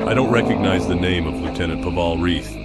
I don't recognize the name of Lieutenant Paval Reethe.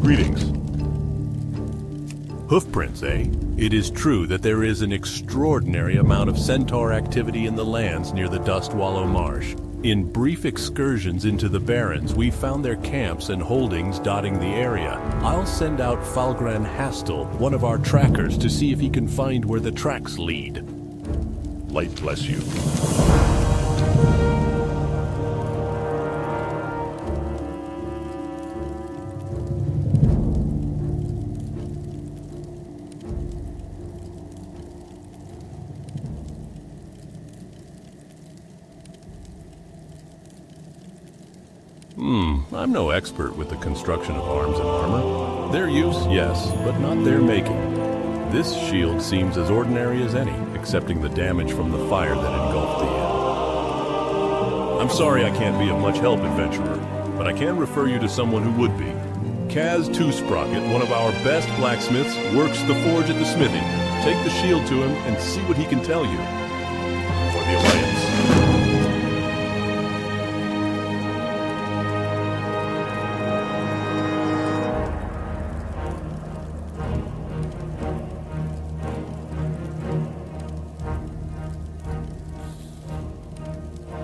Greetings. Hoofprints, eh? It is true that there is an extraordinary amount of centaur activity in the lands near the Dustwallow Marsh. In brief excursions into the Barrens, we found their camps and holdings dotting the area. I'll send out Falgran Hastel, one of our trackers, to see if he can find where the tracks lead. Light bless you. I'm no expert with the construction of arms and armor. Their use, yes, but not their making. This shield seems as ordinary as any, excepting the damage from the fire that engulfed the inn. I'm sorry I can't be of much help, adventurer, but I can refer you to someone who would be. Kaz Two-Sprocket, one of our best blacksmiths, works the forge at the smithy. Take the shield to him and see what he can tell you. For the Alliance.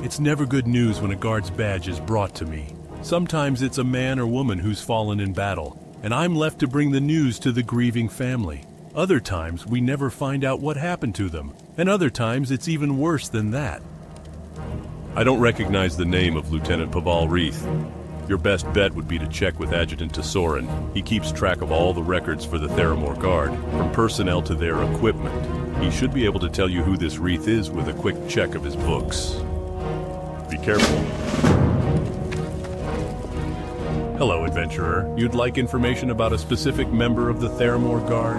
It's never good news when a guard's badge is brought to me. Sometimes it's a man or woman who's fallen in battle, and I'm left to bring the news to the grieving family. Other times, we never find out what happened to them, and other times it's even worse than that. I don't recognize the name of Lieutenant Paval Reethe. Your best bet would be to check with Adjutant Tauren. He keeps track of all the records for the Theramore Guard, from personnel to their equipment. He should be able to tell you who this Reethe is with a quick check of his books. Be careful. Hello, adventurer. You'd like information about a specific member of the Theramore Guard?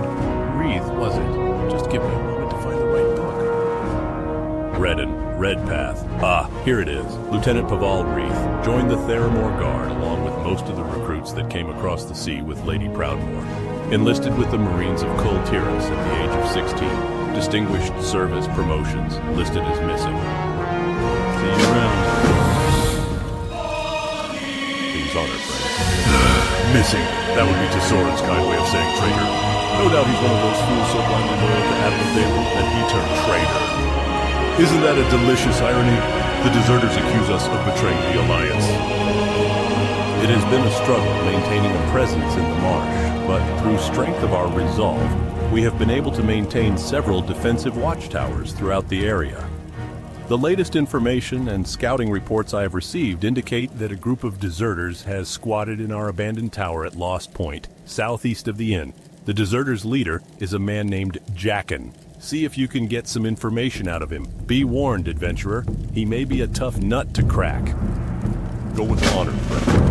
Reethe, was it? Just give me a moment to find the right book. Red Path. Ah, here it is. Lieutenant Paval Reethe joined the Theramore Guard along with most of the recruits that came across the sea with Lady Proudmoore. Enlisted with the Marines of Kul Tiras at the age of 16. Distinguished service promotions. Listed as missing. See you around. Things on her, friend. Missing. That would be Tesoren's kind way of saying traitor. No doubt he's one of those fools so blindly loyal to Ashenvale that he turned traitor. Isn't that a delicious irony? The deserters accuse us of betraying the Alliance. It has been a struggle maintaining a presence in the marsh, but through strength of our resolve, we have been able to maintain several defensive watchtowers throughout the area. The latest information and scouting reports I have received indicate that a group of deserters has squatted in our abandoned tower at Lost Point, southeast of the inn. The deserters' leader is a man named Jackin. See if you can get some information out of him. Be warned, adventurer. He may be a tough nut to crack. Go with honor, friend.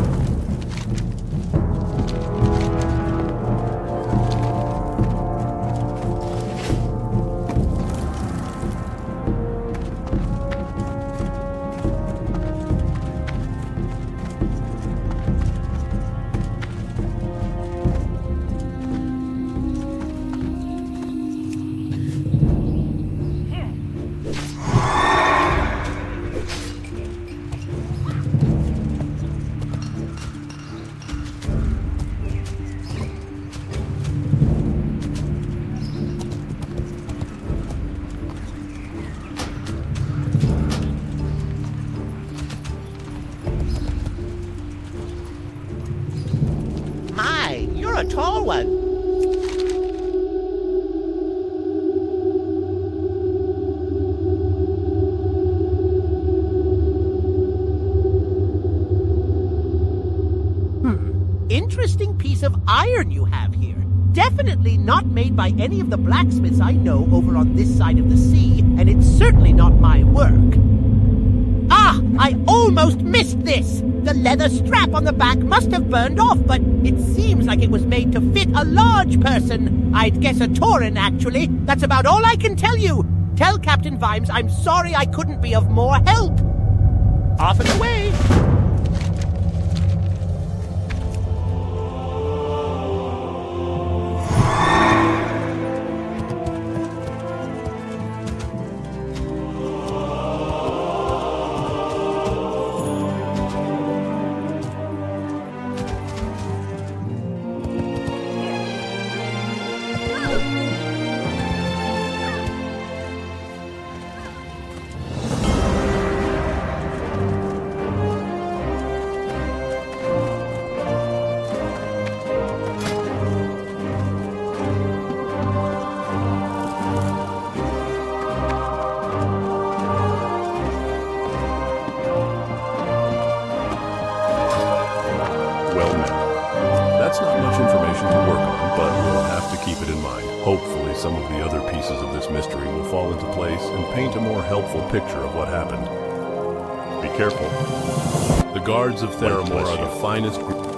You're a tall one. Interesting piece of iron you have here. Definitely not made by any of the blacksmiths I know over on this side of the sea, and it's certainly not my work. Ah! I almost missed this! The leather strap on the back must have burned off, but it seems like it was made to fit a large person. I'd guess a tauren, actually. That's about all I can tell you. Tell Captain Vimes I'm sorry I couldn't be of more help. Off and away! keep it in mind. Hopefully some of the other pieces of this mystery will fall into place and paint a more helpful picture of what happened. Be careful. The guards of Theramore are the finest group.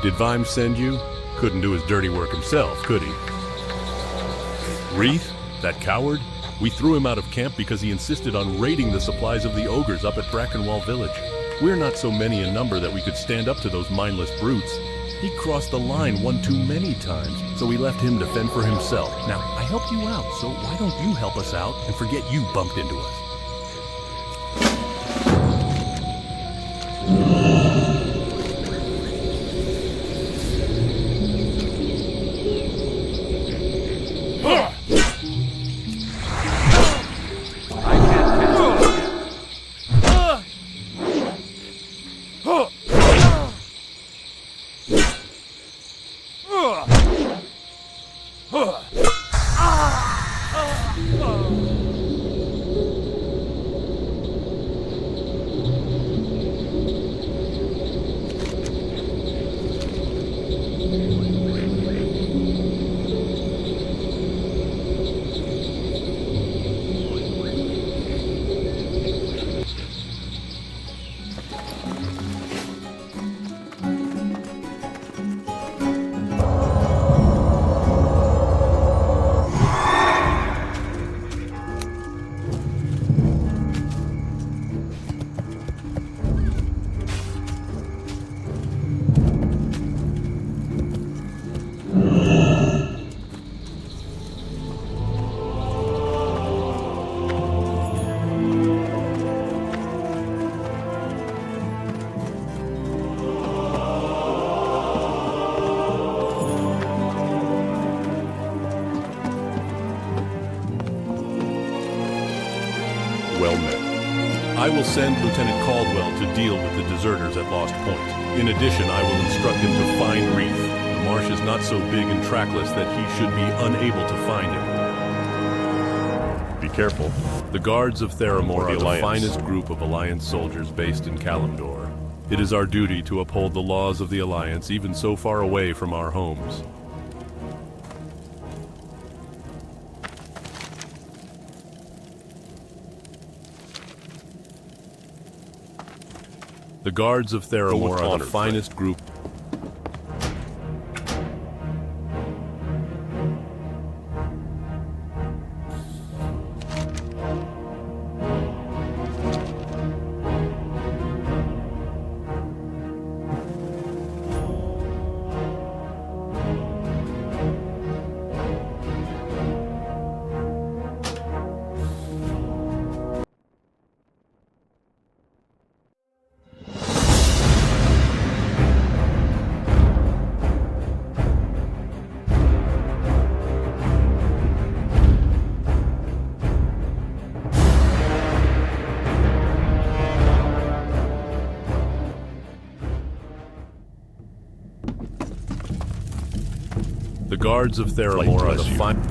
Did Vimes send you? Couldn't do his dirty work himself, could he? Reethe? That coward? We threw him out of camp because he insisted on raiding the supplies of the ogres up at Brackenwall Village. We're not so many in number that we could stand up to those mindless brutes. He crossed the line one too many times, so we left him to fend for himself. Now, I helped you out, so why don't you help us out and forget you bumped into us? Well met. I will send Lieutenant Caldwell to deal with the deserters at Lost Point. In addition, I will instruct him to find Reethe. The marsh is not so big and trackless that he should be unable to find him. Be careful. The guards of Theramore are the finest group of Alliance soldiers based in Kalimdor. It is our duty to uphold the laws of the Alliance even so far away from our homes. The guards of Theramore are the finest group. The guards of Theramore are the finest.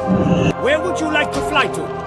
Where would you like to fly to?